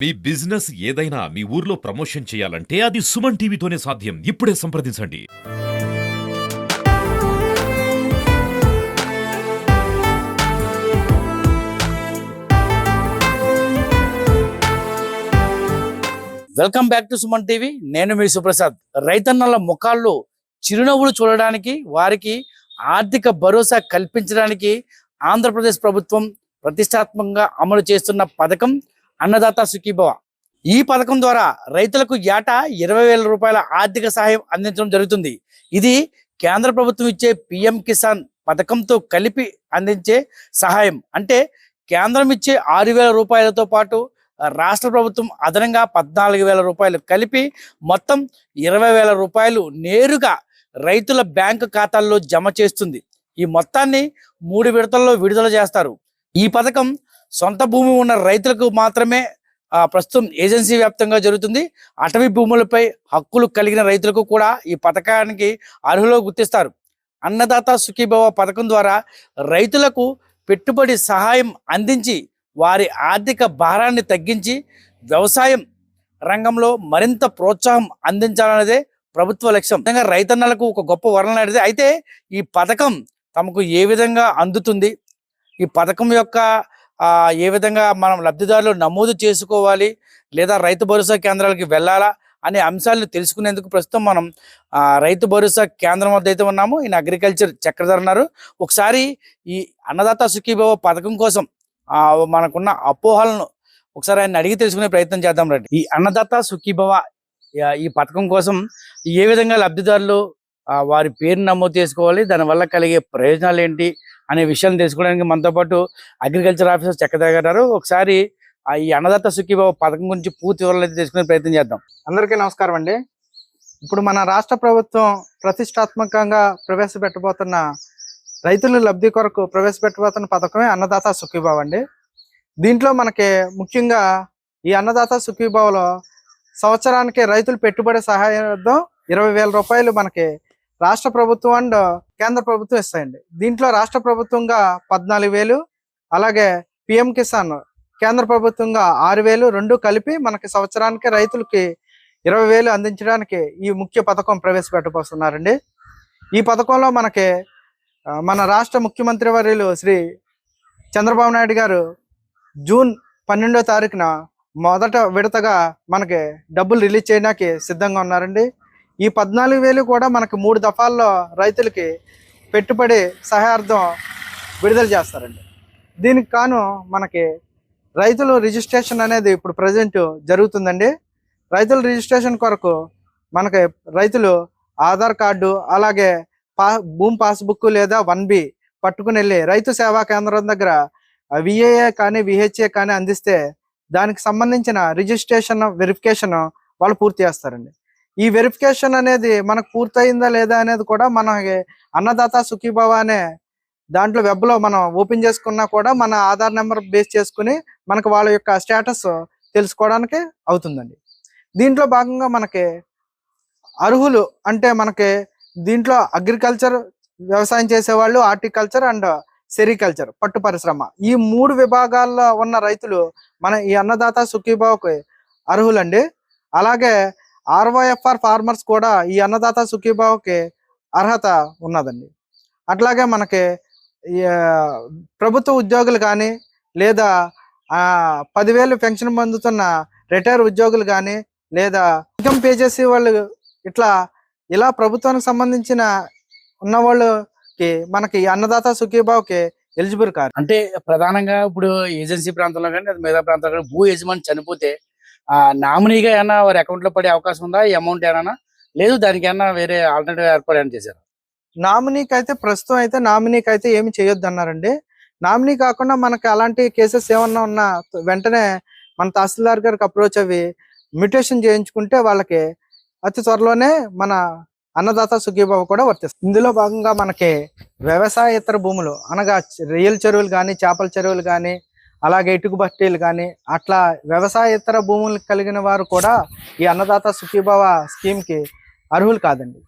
మీ business ఏదైనా మీ ఊర్లో promotion చేయాలంటే అది సుమన్ టీవీతోనే సాధ్యం. ఇప్పుడే సంప్రదించండి. Welcome back to Suman TV. నేను మీ సుప్రసాద్. రైతన్నల ముఖాల్లో చిరునవ్వులు చూడడానికి, వారికి ఆర్థిక భరోసా కల్పించడానికి ఆంధ్రప్రదేశ్ ప్రభుత్వం ప్రతిష్టాత్మకంగా అమలు చేస్తున్న పథకం అన్నదాత సుఖీభవ. ఈ పథకం ద్వారా రైతులకు ఏటా 20,000 రూపాయల ఆర్థిక సహాయం అందించడం జరుగుతుంది. ఇది కేంద్ర ప్రభుత్వం ఇచ్చే పిఎం కిసాన్ పథకంతో కలిపి అందించే సహాయం. అంటే కేంద్రం ఇచ్చే 6,000 రూపాయలతో పాటు రాష్ట్ర ప్రభుత్వం అదనంగా 14,000 రూపాయలు కలిపి మొత్తం 20,000 రూపాయలు నేరుగా రైతుల బ్యాంకు ఖాతాల్లో జమ చేస్తుంది. ఈ మొత్తాన్ని 3 విడతల్లో విడుదల చేస్తారు. ఈ పథకం సొంత భూమి ఉన్న రైతులకు మాత్రమే ప్రస్తుతం ఏజెన్సీ వ్యాప్తంగా జరుగుతుంది. అటవీ భూములపై హక్కులు కలిగిన రైతులకు కూడా ఈ పథకానికి అర్హులుగా గుర్తిస్తారు. అన్నదాత సుఖీభవ పథకం ద్వారా రైతులకు పెట్టుబడి సహాయం అందించి వారి ఆర్థిక భారాన్ని తగ్గించి వ్యవసాయం రంగంలో మరింత ప్రోత్సాహం అందించాలనేదే ప్రభుత్వ లక్ష్యం. నిజంగా రైతన్నలకు ఒక గొప్ప వరం లాంటిది. అయితే ఈ పథకం తమకు ఏ విధంగా అందుతుంది, ఈ పథకం యొక్క ఏ విధంగా మనం లబ్ధిదారులు నమోదు చేసుకోవాలి, లేదా రైతు భరోసా కేంద్రాలకి వెళ్ళాలా అనే అంశాలను తెలుసుకునేందుకు ప్రస్తుతం మనం రైతు భరోసా కేంద్రం వద్ద అయితే ఉన్నాము. ఈయన అగ్రికల్చర్ చక్రధర్ ఉన్నారు. ఒకసారి ఈ అన్నదాత సుఖీభవ పథకం కోసం మనకున్న అపోహలను ఒకసారి ఆయన అడిగి తెలుసుకునే ప్రయత్నం చేద్దాం రండి. ఈ అన్నదాత సుఖీభవ ఈ పథకం కోసం ఏ విధంగా లబ్ధిదారులు వారి పేరు నమోదు చేసుకోవాలి, దానివల్ల కలిగే ప్రయోజనాలు ఏంటి అనే విషయాన్ని తెలుసుకోవడానికి మనతో పాటు అగ్రికల్చర్ ఆఫీసర్ చక్రధర్ గారు. ఒకసారి ఈ అన్నదాత సుఖీభవ పథకం గురించి పూర్తి వివరాలు అయితే తెలుసుకునే ప్రయత్నం చేద్దాం. అందరికీ నమస్కారం అండి. ఇప్పుడు మన రాష్ట్ర ప్రభుత్వం ప్రతిష్టాత్మకంగా ప్రవేశపెట్టబోతున్న రైతుల లబ్ధి కొరకు ప్రవేశపెట్టబోతున్న పథకమే అన్నదాత సుఖీభవ అండి. దీంట్లో మనకి ముఖ్యంగా ఈ అన్నదాత సుఖీభవలో సంవత్సరానికి రైతులు పెట్టుబడి సహాయార్థం 20,000 రూపాయలు మనకి రాష్ట్ర ప్రభుత్వం అండ్ కేంద్ర ప్రభుత్వం ఇస్తాయండి. దీంట్లో రాష్ట్ర ప్రభుత్వంగా 14,000, అలాగే పిఎం కిసాన్ కేంద్ర ప్రభుత్వంగా 6,000, రెండు కలిపి మనకి సంవత్సరానికి రైతులకి 20,000 అందించడానికి ఈ ముఖ్య పథకం ప్రవేశపెట్టబోతున్నారండి. ఈ పథకంలో మనకి మన రాష్ట్ర ముఖ్యమంత్రి వర్యులు శ్రీ చంద్రబాబు నాయుడు గారు జూన్ 12వ తారీఖున మొదట విడతగా మనకి డబ్బులు రిలీజ్ చేయడానికి సిద్ధంగా ఉన్నారండి. ఈ 14,000 కూడా మనకి 3 దఫాల్లో రైతులకి పెట్టుబడి సహాయార్థం విడుదల చేస్తారండి. దీనికి కాను మనకి రైతులు రిజిస్ట్రేషన్ అనేది ఇప్పుడు ప్రజెంట్ జరుగుతుందండి. రైతుల రిజిస్ట్రేషన్ కొరకు మనకి రైతులు ఆధార్ కార్డు, అలాగే భూమి పాస్బుక్ లేదా 1B పట్టుకుని వెళ్ళి రైతు సేవా కేంద్రం దగ్గర విఏఏ కానీ విహెచ్ఏ కానీ అందిస్తే దానికి సంబంధించిన రిజిస్ట్రేషన్ వెరిఫికేషన్ వాళ్ళు పూర్తి చేస్తారండి. ఈ వెరిఫికేషన్ అనేది మనకు పూర్తయిందా లేదా అనేది కూడా మనకి అన్నదాత సుఖీభవ అనే దాంట్లో వెబ్లో మనం ఓపెన్ చేసుకున్నా కూడా మన ఆధార్ నెంబర్ బేస్ చేసుకుని మనకు వాళ్ళ యొక్క స్టేటస్ తెలుసుకోవడానికి అవుతుందండి. దీంట్లో భాగంగా మనకి అర్హులు అంటే మనకి దీంట్లో అగ్రికల్చర్ వ్యవసాయం చేసేవాళ్ళు, హార్టికల్చర్ అండ్ సెరికల్చర్ పట్టు పరిశ్రమ, ఈ 3 విభాగాల్లో ఉన్న రైతులు మన ఈ అన్నదాత సుఖీభవకి అర్హులండి. అలాగే ఆర్వైఎఫ్ఆర్ ఫార్మర్స్ కూడా ఈ అన్నదాత సుఖీభవకి అర్హత ఉన్నదండి. అట్లాగే మనకి ప్రభుత్వ ఉద్యోగులు కానీ, లేదా 10,000 పెన్షన్ పొందుతున్న రిటైర్ ఉద్యోగులు కానీ, లేదా ఇన్కమ్ పే చేసే వాళ్ళు, ఇలా ప్రభుత్వానికి సంబంధించిన ఉన్న వాళ్ళకి మనకి అన్నదాత సుఖీభవకి ఎలిజిబుల్ కాదు. అంటే ప్రధానంగా ఇప్పుడు ఏజెన్సీ ప్రాంతంలో కానీ లేదా మిగతా ప్రాంతాల్లో కానీ భూ యజమాని చనిపోతే నామినీగా ఏమన్నా వారి అకౌంట్ లో పడే అవకాశం ఉందా? ఈ అమౌంట్ ఏమన్నా లేదు, దానికి ఏమన్నా వేరే ఆల్టర్నేటివ్ ఏర్పాటు చేశారు? నామినీకి అయితే ప్రస్తుతం అయితే నామినీకి అయితే ఏమి చేయొద్దు అన్నారండి. నామినీ కాకుండా మనకి అలాంటి కేసెస్ ఏమన్నా ఉన్నా వెంటనే మన తహసీల్దార్ గారికి అప్రోచ్ అవి మ్యూటేషన్ చేయించుకుంటే వాళ్ళకి అతి త్వరలోనే మన అన్నదాత సుఖీభవ కూడా వర్తిస్తుంది. ఇందులో భాగంగా మనకి వ్యవసాయేతర భూములు అనగా రొయ్యల చెరువులు కానీ, చేపల చెరువులు కానీ, అలాగే ఇటుక బట్టీలు కానీ, అట్లా వ్యవసాయేతర భూములు కలిగిన వారు కూడా ఈ అన్నదాత సుఖీభవ స్కీమ్కి అర్హులు కాదండి.